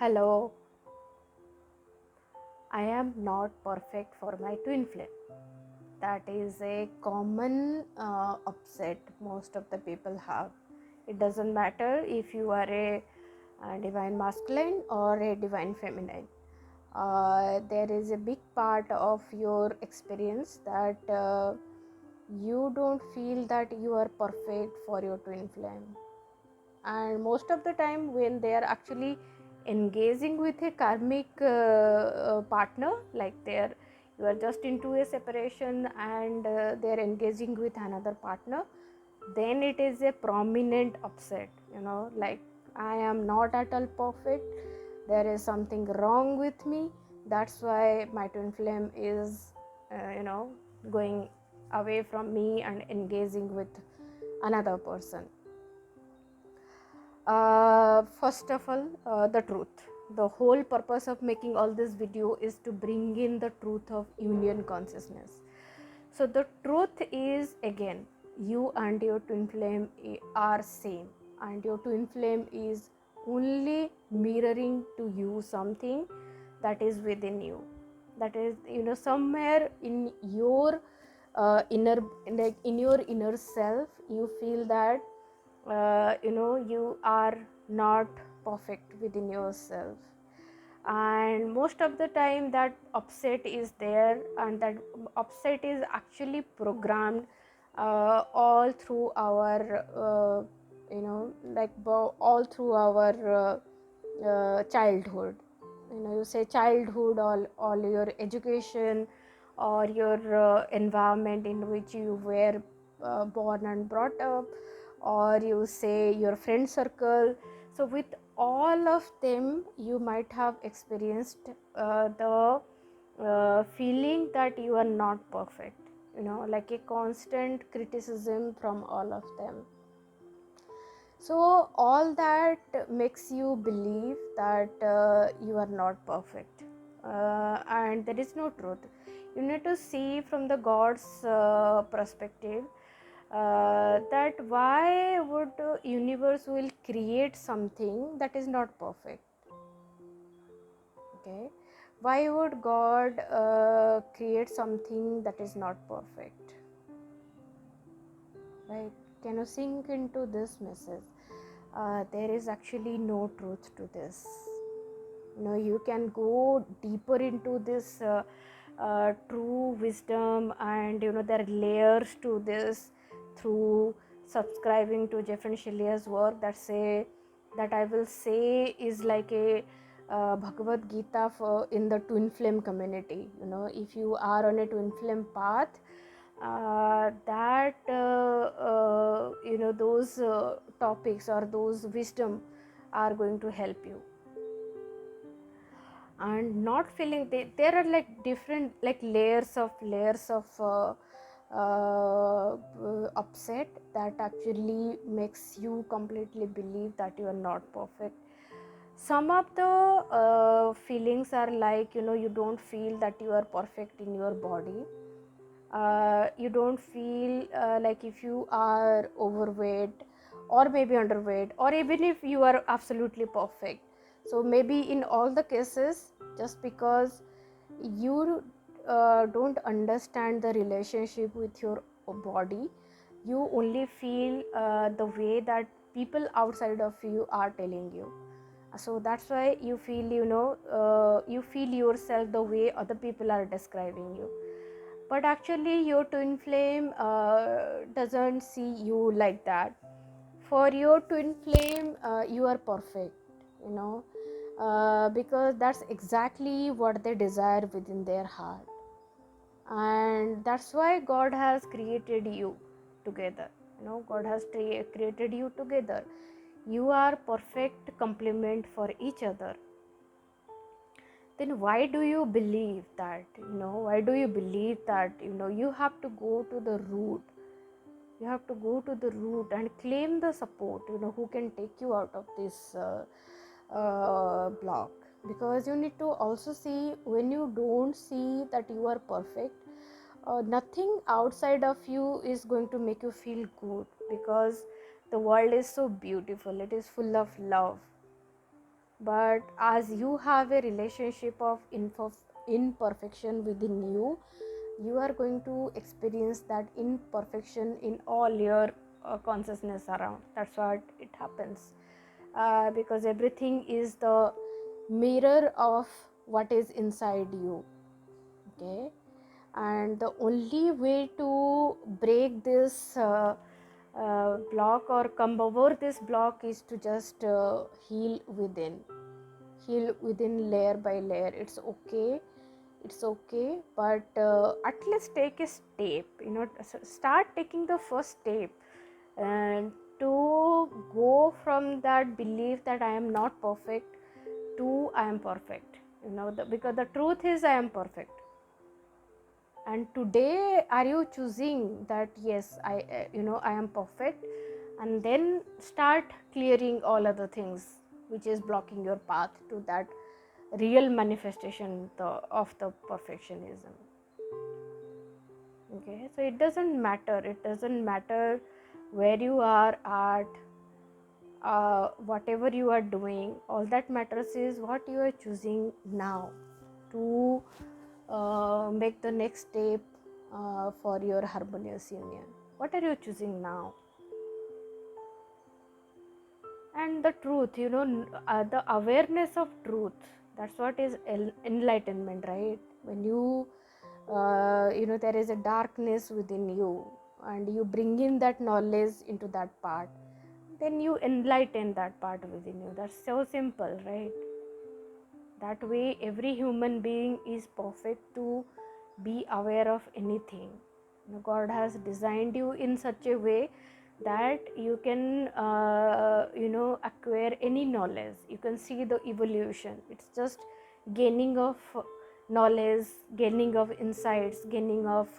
Hello, I am not perfect for my twin flame. That is a common upset most of the people have. It doesn't matter if you are a divine masculine or a divine feminine. There is a big part of your experience that you don't feel that you are perfect for your twin flame, and most of the time when they are actually engaging with a karmic partner, like you are just into a separation and they are engaging with another partner, then it is a prominent upset, like I am not at all perfect, there is something wrong with me, that's why my twin flame is going away from me and engaging with another person. First of all, the truth. The whole purpose of making all this video is to bring in the truth of union consciousness. So the truth is, again, you and your twin flame are same, and your twin flame is only mirroring to you something that is within you, that is somewhere in your inner, like in your inner self, you feel that you are not perfect within yourself, and most of the time that upset is there, and that upset is actually programmed all through our all through our childhood. You say childhood, all your education or your environment in which you were born and brought up, or you say your friend circle. So with all of them you might have experienced the feeling that you are not perfect, like a constant criticism from all of them. So all that makes you believe that you are not perfect, and there is no truth. You need to see from the God's perspective, that why would universe will create something that is not perfect. Okay, why would God create something that is not perfect? Right? Can you sink into this message? There is actually no truth to this. You can go deeper into this true wisdom, and there are layers to this through subscribing to Jeffrey Shilia's work, that I will say is like a Bhagavad Gita for in the twin flame community. If you are on a twin flame path, that those topics or those wisdom are going to help you. And not feeling there are like different, like layers of upset that actually makes you completely believe that you are not perfect. Some of the feelings are like, you don't feel that you are perfect in your body. You don't feel like if you are overweight or maybe underweight, or even if you are absolutely perfect. So maybe in all the cases, just because you don't understand the relationship with your body, you only feel the way that people outside of you are telling you. So that's why you feel, you feel yourself the way other people are describing you. But actually your twin flame doesn't see you like that. For your twin flame, you are perfect, because that's exactly what they desire within their heart, and that's why God has created you together. God has created you together. You are perfect complement for each other. Then why do you believe that, why do you believe that, you have to go to the root, you have to go to the root and claim the support, who can take you out of this block. Because you need to also see, when you don't see that you are perfect, nothing outside of you is going to make you feel good, because the world is so beautiful, it is full of love. But as you have a relationship of imperfection within you, you are going to experience that imperfection in all your consciousness around. That's what it happens, because everything is the mirror of what is inside you. Okay, and the only way to break this block or come over this block is to just heal within, layer by layer. It's okay, but at least take a step, start taking the first step, and to go from that belief that I am not perfect to I am perfect, because the truth is I am perfect. And today, are you choosing that yes, I am perfect, and then start clearing all other things which is blocking your path to that real manifestation of the perfectionism. Okay, so it doesn't matter where you are at, whatever you are doing. All that matters is what you are choosing now to make the next step for your harmonious union. What are you choosing now? And the truth, the awareness of truth, that's what is enlightenment, right? When you there is a darkness within you, and you bring in that knowledge into that part, then you enlighten that part within you. That's so simple, right? That way every human being is perfect to be aware of anything. God has designed you in such a way that you can acquire any knowledge. You can see the evolution. It's just gaining of knowledge, gaining of insights, gaining of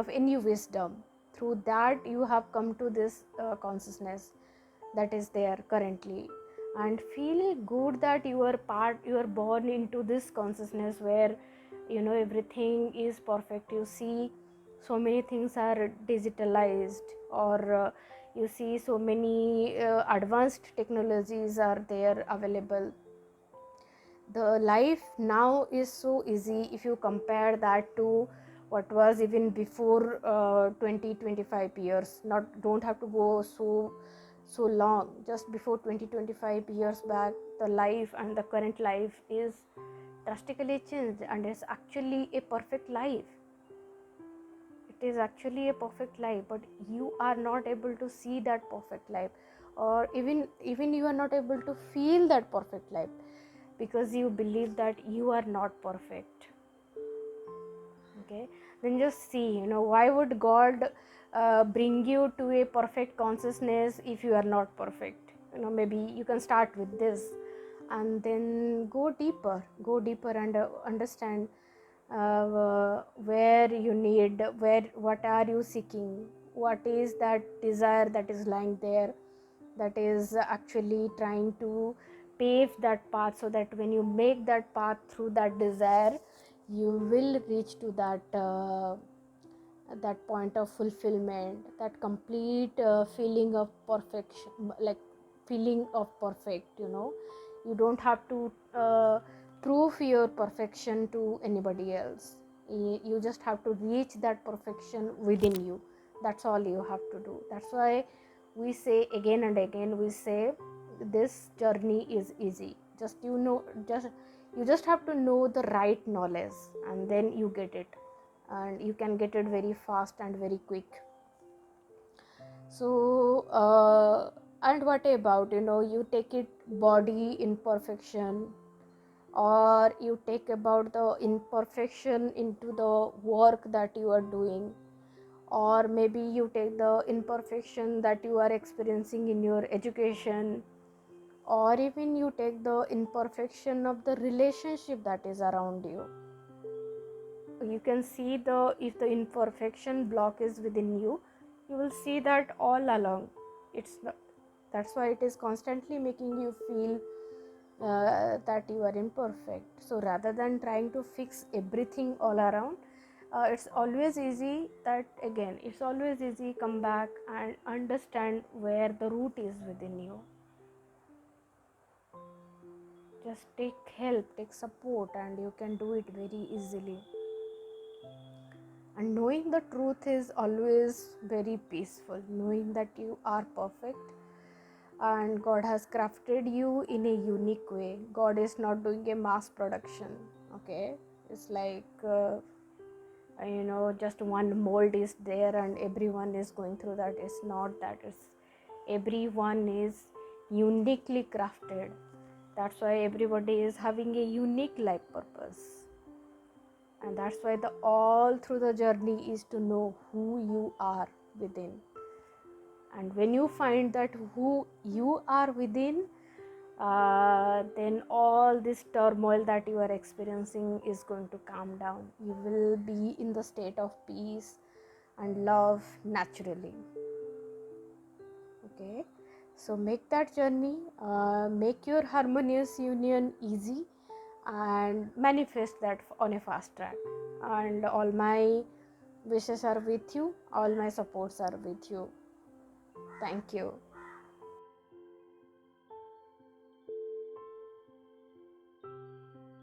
any wisdom. Through that you have come to this consciousness that is there currently, and feel good that you are born into this consciousness where everything is perfect. You see so many things are digitalized, or you see so many advanced technologies are there available. The life now is so easy if you compare that to what was even before 20-25 years. Not don't have to go so long. Just before 20-25 years back, the life and the current life is drastically changed, and it's actually a perfect life. It is actually a perfect life, but you are not able to see that perfect life, or even you are not able to feel that perfect life, because you believe that you are not perfect. Okay, then just see, why would God bring you to a perfect consciousness if you are not perfect? Maybe you can start with this, and then go deeper and understand where you need, what are you seeking, what is that desire that is lying there, that is actually trying to pave that path, so that when you make that path through that desire, you will reach to that point of fulfillment, that complete feeling of perfection, like feeling of perfect. You don't have to prove your perfection to anybody else. You just have to reach that perfection within you. That's all you have to do. That's why we say again and again, we say this journey is easy. You just have to know the right knowledge, and then you get it, and you can get it very fast and very quick. So and what about, you take it body imperfection, or you take about the imperfection into the work that you are doing, or maybe you take the imperfection that you are experiencing in your education, or even you take the imperfection of the relationship that is around you. You can see if the imperfection block is within you, you will see that all along. That's why it is constantly making you feel that you are imperfect. So rather than trying to fix everything all around, it's always easy come back and understand where the root is within you. just take help, take support, and you can do it very easily. And knowing the truth is always very peaceful, knowing that you are perfect and God has crafted you in a unique way. God is not doing a mass production, okay? It's like just one mold is there and everyone is going through that. It's not that. It's everyone is uniquely crafted. That's why everybody is having a unique life purpose, and that's why the all through the journey is to know who you are within. And when you find that who you are within, then all this turmoil that you are experiencing is going to calm down. You will be in the state of peace and love naturally. Okay, so make that journey, make your harmonious union easy, and manifest that on a fast track. And all my wishes are with you, all my supports are with you. Thank you.